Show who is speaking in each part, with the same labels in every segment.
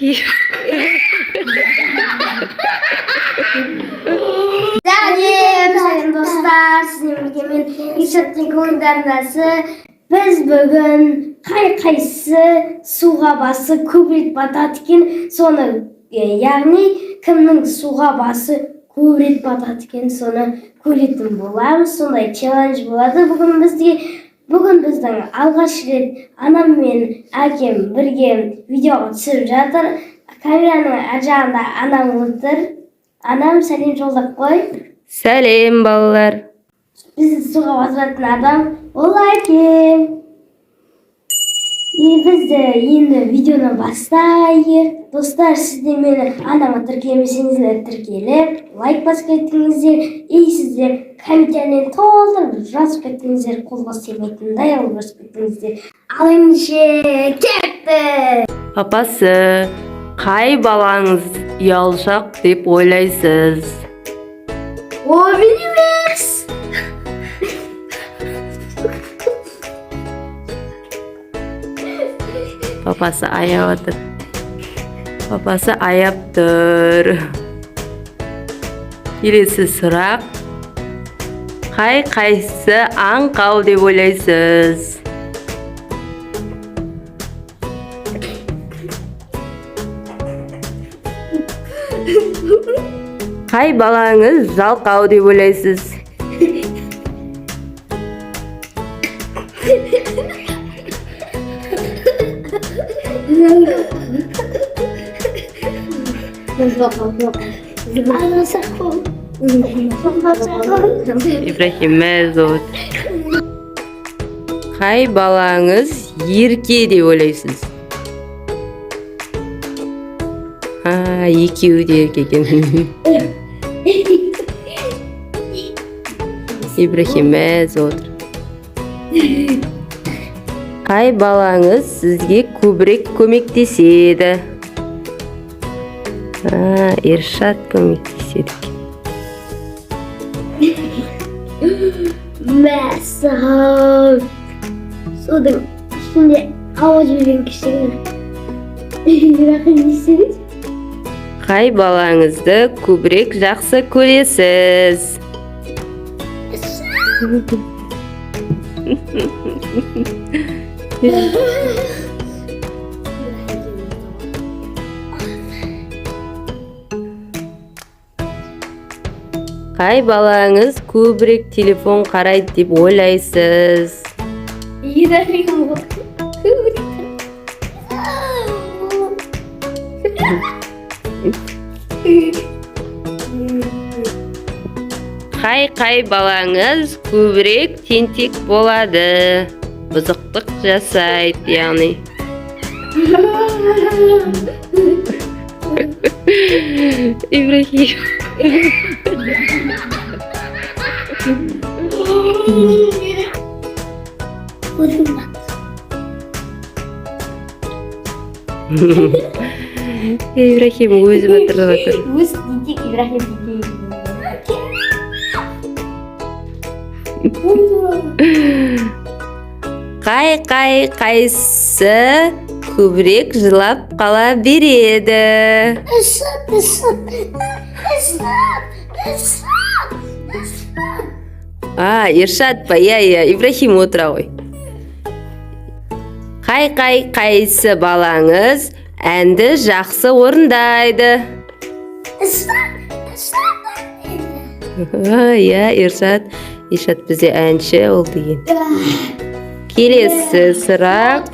Speaker 1: İbrahim.
Speaker 2: Salam dostlar, sizin birge men İrşаттың көңілдарындасы. Biz бүгін қай-қайсы суға басы көбірек батады екен, соны, яғни кімнің суға басы көбірек батады екен, соны көретін боламыз. Сондай челлендж болады бүгін біздің алғаш рет анам мен әкем бірге видеоға түсіріп жатыр. Камераның ар жағында анам отыр. Анам, сәлем жолдап қой.
Speaker 1: Сәлем балалар.
Speaker 2: Бізді суға батыратын адам ол әкем. Бізді енді видеоны бастайық. Достар, сіздер мені анама тіркелмесеңіздер тіркеліп, лайк басып кеттіңіздер, сіздер комментариймен толтырып жазып кеттіңіздер, қолға істемейтіндей алып басып кеттіңіздер. Ал ендеше кетті.
Speaker 1: Папасы, қай балаңыз ұялшақ деп ойлайсыз?
Speaker 2: О, мен емес.
Speaker 1: Папасы аяп отыр. Папасы аяп тұр. Келесі сұрақ. Қай-қайсысы аңқау деп ойлайсыз? Қай балаңыз жалқау деп ойлайсыз? İbrahim Mezot. Қай балаңыз ерке деп ойлайсыз? Екеуі де ерке екен. İbrahim Mezot. Қай балаңыз сізге көбірек көмектеседі? Иршат көмектеседі.
Speaker 2: Мәссаған. Судың ішінде ауа жүрген кішігін. Рахым естедіңіз?
Speaker 1: Қай балаңызды көбірек жақсы көресіз? Қай балаңыз көбірек телефон қарайды деп ойлайсыз? Қай балаңыз көбірек тентек болады? Бұзықтық жасайды, яғни. İbrahim. İbrahim өзі батырып отыр.
Speaker 2: Өз дейдек İbrahim дейдек.
Speaker 1: Қайсы көбірек жылап қала береді? Иршат па? Ибрахим отыра ғой. Қайсы балаңыз әнді жақсы орындайды? Иршат бізде әнші ол деген. Келесі сұрақ.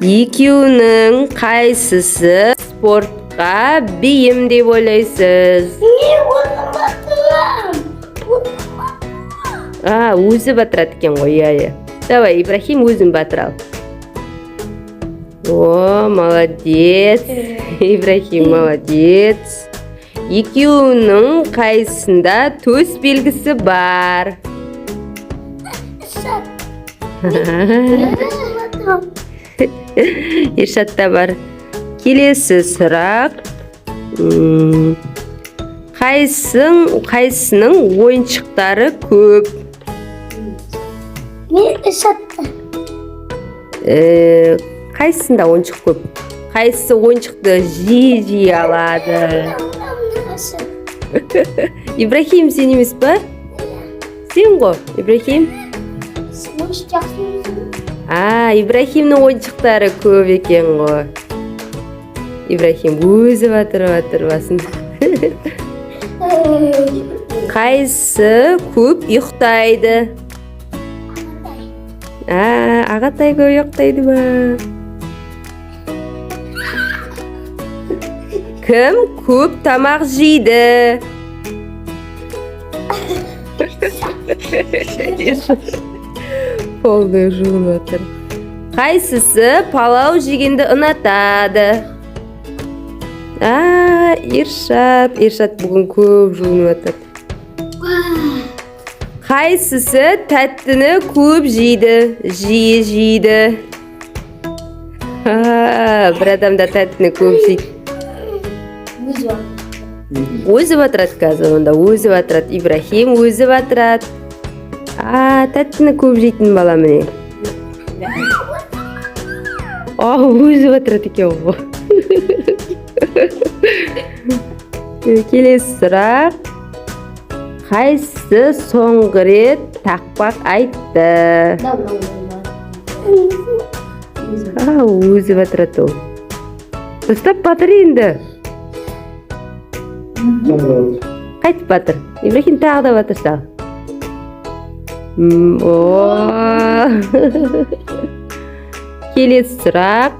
Speaker 1: Екеуінің қайсысы спортқа бейім деп ойлайсыз? Өзі батырады екен ғой. Давай, Ибрахим өзін батырал. О, молодец. Ибрахим молодец. Екеуінің қайсында төс белгісі бар? Иршатта бар. Келесі сұрақ. Қайсының ойыншықтары көп?
Speaker 2: Мен Иршатта.
Speaker 1: Қайсында ойыншық көп? Қайсы ойыншықты жиі алады? Ибрахим, сен емес па? Сен ғой, Ибрахим? Ибрахимнің ойыншықтары көп екен ғой. Ибрахим өзі батырып басын. Қайсы көп ұйықтайды? Ағатай көп ұйықтайды ба? Кім көп тамақ жейді? Полный жуынып отыр. Қайсысы палау жегенді ұнатады? Иршат бүгін көп жуынып отыр. Қайсысы тәттіні көп жейді? Жиі жейді. Бір адамда тәттіні көп жейді. Өзі батырады қазір, онда өзі батырады. Ибрахим өзі батырады. Тәттіні көп жейтін бала міне. Өзі батырады екен ғой. Келесі сұрақ. Қайсы соңғы рет тақпақ айтты? Өзі батырады ол. Ұстап батыр енді. Қайтып батыр. Ибрахим тағы да батырса. Келесі сұрақ.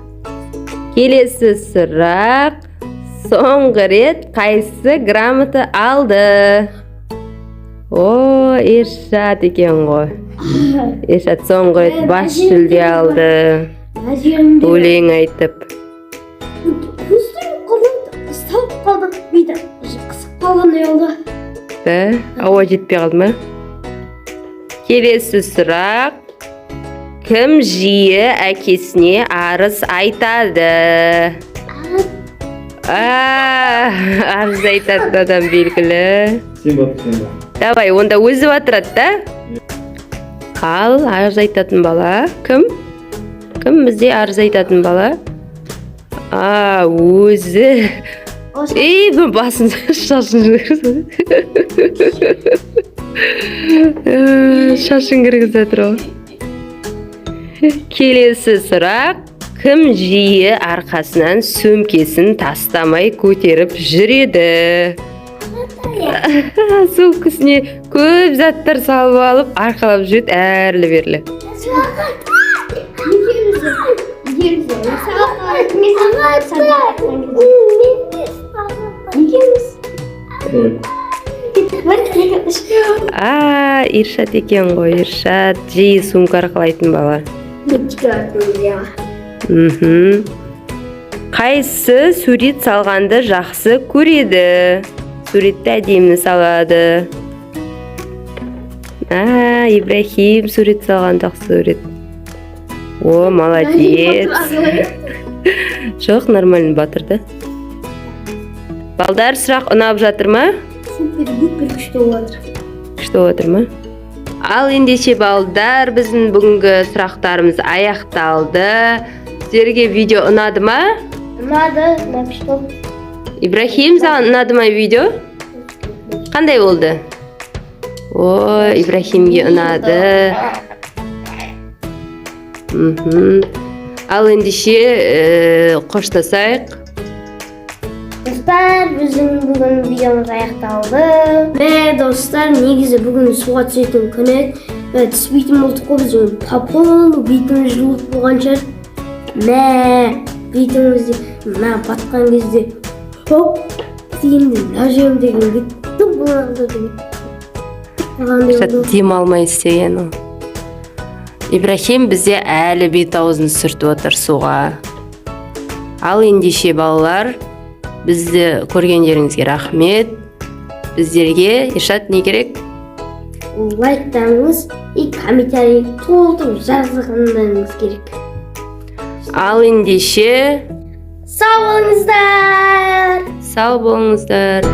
Speaker 1: Соңғы рет қайсы грамота алды? Иршат екен ғой. Иршат соңғы рет бас жүлде алды. Өлең айтып. Ауа жетпей қалды ма? Келесі сұрақ. Кім жиі әкесіне арыз айтады? Арыз айтатын адам белгілі. Давай, онда өзі батырады да? Ал, арыз айтатын бала. Кім? Кім бізде арыз айтатын бала? Өзі. Бұл басын шашын жүргізді. Шашын кіргізді тұр. Келесі сұрақ. Кім жиі арқасынан сөмкесін тастамай көтеріп жүреді? Сөмкесіне көп заттар салып алып, арқалап жүреді әрлі-берлі. Иршат екен ғой, Иршат жиі сумка арқалайтын бала. Қайсы сурет салғанды жақсы көреді? Суретті әдемі салады. Ибрахим сурет салған жақсы көреді. Молодец. Жоқ, нормально батырды. Балдар, сұрақ ұнап жатыр ма?
Speaker 2: Супер күшті отыр.
Speaker 1: Күшті отыр ма? Ал ендеше балдар, біздің бүгінгі сұрақтарымыз аяқталды. Сіздерге видео ұнады ма?
Speaker 2: Ұнады, напишу.
Speaker 1: Ибрахим, саған ұнады ма видео? Қандай болды? Ибрахимге ұнады. Ал ендеше қоштасайық.
Speaker 2: Достар, біздің бүгін видеомыз аяқталды. Достар, негізі бүгін суға түсетін күн еді. Түспейтін болдық қой, біз по-полу бетіміз жылып болған шығар. Бетімізде батқан кезде хоп дегенде нәжем деген кетті бұларды деген.
Speaker 1: Дем алмай істеген ол. Ибрахим бізде әлі бет аузын сүртіп отыр суға. Ал ендеше балалар, бізді көргендеріңізге рахмет. Біздерге Иршат не керек?
Speaker 2: Лайктарыңыз и комментарий толтырып жазғандарыңыз керек.
Speaker 1: Ал ендеше
Speaker 2: сау болыңыздар.
Speaker 1: Сау болыңыздар.